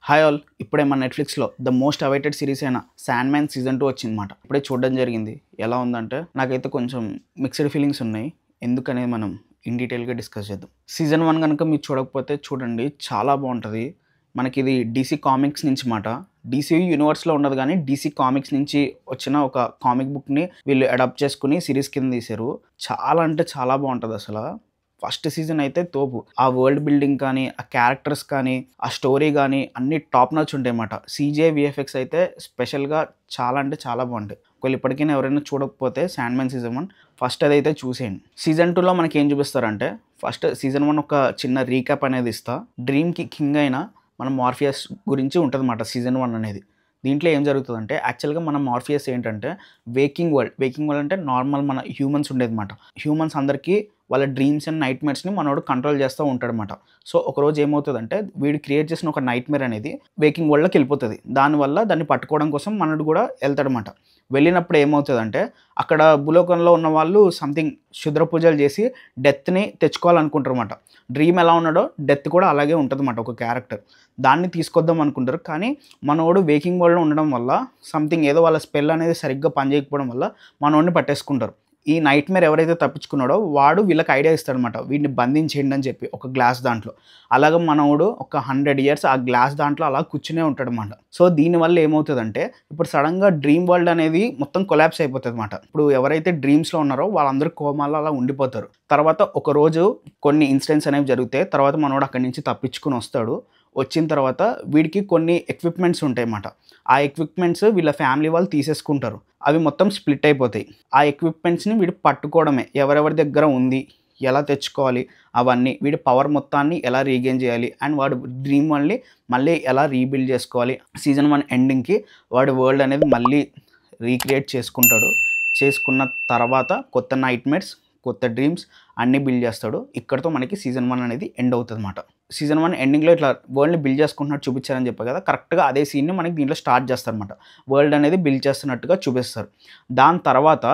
Hi all, ఇప్పుడే మన నెట్‌ఫ్లిక్స్‌లో ద మోస్ట్ అవైటెడ్ సిరీస్ అయిన 'శాండ్ మ్యాన్' సీజన్ 2 వచ్చిందన్నమాట. ఇప్పుడే చూడడం జరిగింది. ఎలా ఉందంటే నాకైతే కొంచెం మిక్స్డ్ ఫీలింగ్స్ ఉన్నాయి. ఎందుకనేది మనం ఇన్ డీటెయిల్‌గా డిస్కస్ చేద్దాం. సీజన్ 1 గనుక మీరు చూడకపోతే చూడండి, చాలా బాగుంటది. మనకిది డీసీ కామిక్స్ నుంచి మాట. డీసీ యూనివర్స్‌లో ఉండదు గానీ డీసీ కామిక్స్ నుంచి వచ్చిన ఒక కామిక్ బుక్‌ని వీళ్ళు అడాప్ట్ చేసుకొని సిరీస్ కింద తీశారు. చాలా అంటే చాలా బాగుంటదసల. ఫస్ట్ సీజన్ అయితే తోపు. ఆ వరల్డ్ బిల్డింగ్ కానీ, ఆ క్యారెక్టర్స్ కానీ, ఆ స్టోరీ గానీ అన్నీ టాప్ నాచ్ ఉంటాయన్నమాట. సీజీఐ, వీఎఫ్ఎక్స్ అయితే స్పెషల్‌గా చాలా అంటే చాలా బాగుంటాయి. ఒకవేళ ఇప్పటికైనా ఎవరైనా చూడకపోతే 'శాండ్ మ్యాన్' సీజన్ 1 ఫస్ట్ అదైతే చూసేయండి. సీజన్ 2లో మనకేం చూపిస్తారంటే, ఫస్ట్ సీజన్ 1 ఒక చిన్న రీక్యాప్ అనేది ఇస్తా. డ్రీమ్‌కి కింగ్ అయిన మన మార్ఫియస్ గురించి ఉంటదన్నమాట సీజన్ 1 అనేది. దీంట్లో ఏం జరుగుతదంటే, యాక్చువల్‌గా మన మార్ఫియస్ ఏంటంటే వేకింగ్ వరల్డ్ అంటే నార్మల్ మన హ్యూమన్స్ ఉండేదన్నమాట. హ్యూమన్స్ అందరికీ వాళ్ళ డ్రీమ్స్ అండ్ నైట్‌మేర్స్‌ని మనోడు కంట్రోల్ చేస్తూ ఉంటాడనమాట. సో, ఒకరోజు ఏమవుతదంటే వీడు క్రియేట్ చేసిన ఒక నైట్‌మేర్ అనేది వేకింగ్ వరల్డ్‌లోకి వెళ్ళిపోతది. దానివల్ల దాన్ని పట్టుకోవడం కోసం మనోడు కూడా వెళ్తాడనమాట. వెళ్ళినప్పుడు ఏమవుతదంటే, అక్కడ భూలోకంలో ఉన్న వాళ్ళు సంథింగ్ క్షుద్ర పూజలు చేసి డెత్‌ని తెచ్చుకోవాలనుకుంటారన్నమాట. డ్రీమ్ ఎలా ఉన్నాడో డెత్ కూడా అలాగే ఉంటదన్నమాట ఒక క్యారెక్టర్. దాన్ని తీసుకొద్దాం అనుకుంటారు. కానీ మనోడు వేకింగ్ వరల్డ్‌లో ఉండడం వల్ల సంథింగ్ ఏదో వాళ్ళ స్పెల్ అనేది సరిగ్గా పనిచేయకపోవడం వల్ల మనోడిని పట్టేసుకుంటారు. ఈ నైట్‌మేర్ ఎవరైతే తప్పించుకున్నాడో వాడు వీళ్ళకి ఐడియా ఇస్తాడనమాట. వీడిని బంధించేయండి అని చెప్పి ఒక గ్లాస్ దాంట్లో. అలాగ మనోడు ఒక 100 ఇయర్స్ ఆ గ్లాస్ దాంట్లో అలా కూర్చునే ఉంటాడనమాట. సో, దీనివల్ల ఏమవుతదంటే ఇప్పుడు సడెన్‌గా డ్రీమ్ వరల్డ్ అనేది మొత్తం కొలాప్స్ అయిపోతదనమాట. ఇప్పుడు ఎవరైతే డ్రీమ్స్‌లో ఉన్నారో వాళ్ళందరూ కోమాలో అలా ఉండిపోతారు. తర్వాత ఒకరోజు కొన్ని ఇన్సిడెంట్స్ అనేవి జరుగుతాయి. తర్వాత మనోడు అక్కడి నుంచి తప్పించుకొని వస్తాడు. వచ్చిన తర్వాత వీడికి కొన్ని ఎక్విప్‌మెంట్స్ ఉంటాయన్నమాట. ఆ ఎక్విప్‌మెంట్స్ వీళ్ళ ఫ్యామిలీ వాళ్ళు తీసేసుకుంటారు. అవి మొత్తం స్ప్లిట్ అయిపోతాయి. ఆ ఎక్విప్‌మెంట్స్‌ని వీడు పట్టుకోవడమే. ఎవరెవరి దగ్గర ఉంది, ఎలా తెచ్చుకోవాలి, అవన్నీ వీడి పవర్ మొత్తాన్ని ఎలా రీగెయిన్ చేయాలి అండ్ వాడు డ్రీమ్ వరల్డ్‌ని మళ్ళీ ఎలా రీబిల్డ్ చేసుకోవాలి. సీజన్ 1 ఎండింగ్‌కి వాడి వరల్డ్ అనేది మళ్ళీ రీక్రియేట్ చేసుకుంటాడు. చేసుకున్న తర్వాత కొత్త నైట్‌మేర్స్, కొత్త డ్రీమ్స్ అన్నీ బిల్డ్ చేస్తాడు. ఇక్కడితో మనకి సీజన్ 1 అనేది ఎండ్ అవుతదన్నమాట. సీజన్ 1 ఎండింగ్‌లో ఇట్లా వరల్డ్‌ని బిల్డ్ చేసుకుంటున్నట్టు చూపించారని చెప్పా కదా! కరెక్ట్‌గా అదే సీన్‌ని మనకి దీంట్లో స్టార్ట్ చేస్తారన్నమాట. వరల్డ్ అనేది బిల్డ్ చేస్తున్నట్టుగా చూపిస్తారు. దాని తర్వాత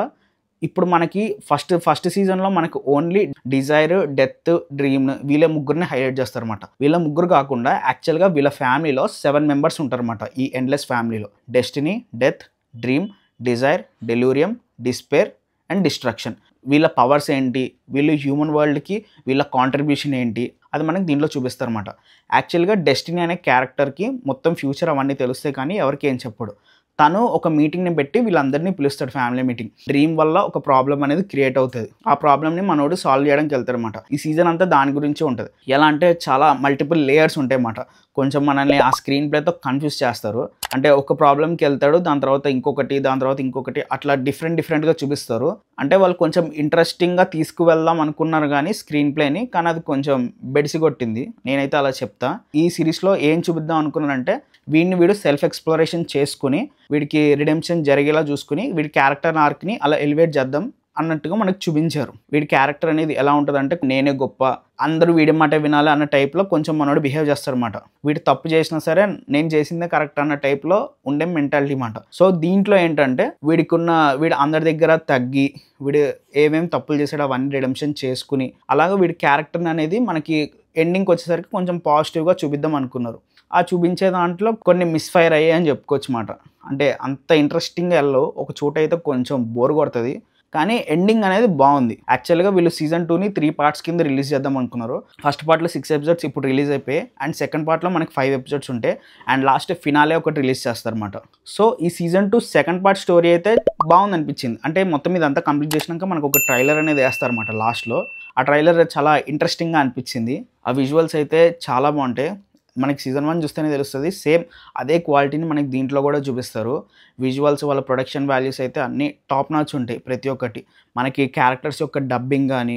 ఇప్పుడు మనకి ఫస్ట్ సీజన్‌లో మనకు ఓన్లీ డిజైర్, డెత్, డ్రీమ్ వీళ్ళ ముగ్గురిని హైలైట్ చేస్తారన్నమాట. వీళ్ళ ముగ్గురు కాకుండా యాక్చువల్‌గా వీళ్ళ ఫ్యామిలీలో 7 మెంబర్స్ ఉంటారన్నమాట ఈ ఎండ్‌లెస్ ఫ్యామిలీలో. Destiny, death, dream, desire, delirium, despair and destruction. వీళ్ళ పవర్స్ ఏంటి, వీళ్ళు హ్యూమన్ వరల్డ్‌కి వీళ్ళ కాంట్రిబ్యూషన్ ఏంటి, అది మనకి దీంట్లో చూపిస్తారన్నమాట. యాక్చువల్‌గా డెస్టినీ అనే క్యారెక్టర్‌కి మొత్తం ఫ్యూచర్ అవన్నీ తెలుస్తాయి కానీ ఎవరికీ ఏం చెప్పడు. తను ఒక మీటింగ్‌ని పెట్టి వీళ్ళందరినీ పిలుస్తాడు, ఫ్యామిలీ మీటింగ్. డ్రీమ్ వల్ల ఒక ప్రాబ్లమ్ అనేది క్రియేట్ అవుతది. ఆ ప్రాబ్లమ్‌ని మనోడు సాల్వ్ చేయడానికి వెళ్తాడన్నమాట. ఈ సీజన్ అంతా దాని గురించే ఉంటది. ఎలా అంటే చాలా మల్టిపుల్ లేయర్స్ ఉంటాయన్నమాట. కొంచెం మనల్ని ఆ స్క్రీన్ ప్లేతో కన్‌ఫ్యూజ్ చేస్తారు. అంటే ఒక ప్రాబ్లమ్‌కి వెళ్తాడు, దాని తర్వాత ఇంకొకటి, దాని తర్వాత ఇంకొకటి అట్లా డిఫరెంట్‌గా చూపిస్తారు. అంటే వాళ్ళు కొంచెం ఇంట్రెస్టింగ్‌గా తీసుకువెళ్దాం అనుకున్నారు గానీ స్క్రీన్ ప్లేని, కానీ అది కొంచెం బెడిసి కొట్టింది. నేనైతే అలా చెప్తా. ఈ సిరీస్‌లో ఏం చూపిద్దాం అనుకున్నానంటే వీడు సెల్ఫ్ ఎక్స్‌ప్లోరేషన్ చేసుకొని వీడికి రిడెంప్షన్ జరిగేలా చూసుకొని వీడి క్యారెక్టర్ ఆర్క్‌ని అలా ఎలివేట్ చేద్దాం అన్నట్టుగా మనకు చూపించారు. వీడి క్యారెక్టర్ అనేది ఎలా ఉంటదంటే నేనే గొప్ప, అందరూ వీడి మాట వినాలి అన్న టైప్‌లో కొంచెం మనోడు బిహేవ్ చేస్తాడన్నమాట. వీడు తప్పు చేసినా సరే నేను చేసిందే కరెక్ట్ అన్న టైప్‌లో ఉండే మెంటాలిటీ మాట. సో, దీంట్లో ఏంటంటే వీడు అందరి దగ్గర తగ్గి వీడు ఏమేమి తప్పులు చేసాడో అవన్నీ రిడెంప్షన్ చేసుకుని అలాగే వీడి క్యారెక్టర్ అనేది మనకి ఎండింగ్‌కి వచ్చేసరికి కొంచెం పాజిటివ్‌గా చూపిద్దాం అనుకున్నారు. ఆ చూపించే దాంట్లో కొన్ని మిస్‌ఫైర్ అయ్యాయి అని చెప్పుకోవచ్చు మాట. అంటే అంత ఇంట్రెస్టింగ్‌గా ఎళ్ళవు. ఒక చోట అయితే కొంచెం బోర్ కొడతది. కానీ ఎండింగ్ అనేది బాగుంది. యాక్చువల్‌గా వీళ్ళు సీజన్ 2ని 3 పార్ట్స్ కింద రిలీజ్ చేద్దాం అనుకున్నారు. ఫస్ట్ పార్ట్‌లో 6 ఎపిసోడ్స్ ఇప్పుడు రిలీజ్ అయిపోయాయి. అండ్ సెకండ్ పార్ట్‌లో మనకి 5 ఎపిసోడ్స్ ఉంటాయి. అండ్ లాస్ట్ ఫినాలే ఒకటి రిలీజ్ చేస్తారన్నమాట. సో, ఈ సీజన్ 2 సెకండ్ పార్ట్ స్టోరీ అయితే బాగుందనిపించింది. అంటే మొత్తం ఇదంతా కంప్లీట్ చేసినాక మనకు ఒక ట్రైలర్ అనేది వేస్తారన్నమాట లాస్ట్‌లో. ఆ ట్రైలర్ చాలా ఇంట్రెస్టింగ్‌గా అనిపించింది. ఆ విజువల్స్ అయితే చాలా బాగుంటాయి. మనకి సీజన్ 1 చూస్తేనే తెలుస్తది. సేమ్ అదే క్వాలిటీని మనకి దీంట్లో కూడా చూపిస్తారు. విజువల్స్, వాళ్ళ ప్రొడక్షన్ వాల్యూస్ అయితే అన్నీ టాప్ నాచ్ ఉంటాయి ప్రతి ఒక్కటి. మనకి క్యారెక్టర్స్ యొక్క డబ్బింగ్ గానీ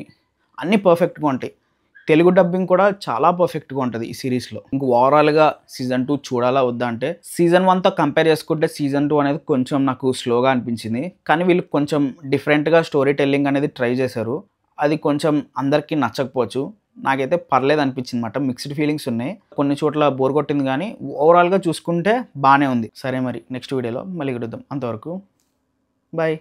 అన్నీ పర్ఫెక్ట్‌గా ఉంటాయి. తెలుగు డబ్బింగ్ కూడా చాలా పర్ఫెక్ట్‌గా ఉంటది ఈ సీరీస్‌లో. ఇంక ఓవరాల్‌గా సీజన్ 2 చూడాలా వద్దా అంటే సీజన్ 1తో కంపేర్ చేసుకుంటే సీజన్ 2 అనేది కొంచెం నాకు స్లోగా అనిపించింది. కానీ వీళ్ళు కొంచెం డిఫరెంట్‌గా స్టోరీ టెల్లింగ్ అనేది ట్రై చేశారు. అది కొంచెం అందరికీ నచ్చకపోవచ్చు. నాకైతే పర్లేదనిపించింది మాట. మిక్స్డ్ ఫీలింగ్స్ ఉన్నాయి. కొన్ని చోట్ల బోర్ కొట్టింది గానీ ఓవరాల్‌గా చూసుకుంటే బానే ఉంది. సరే మరి నెక్స్ట్ వీడియోలో మళ్ళీ కలుద్దాం. అంతవరకు బై.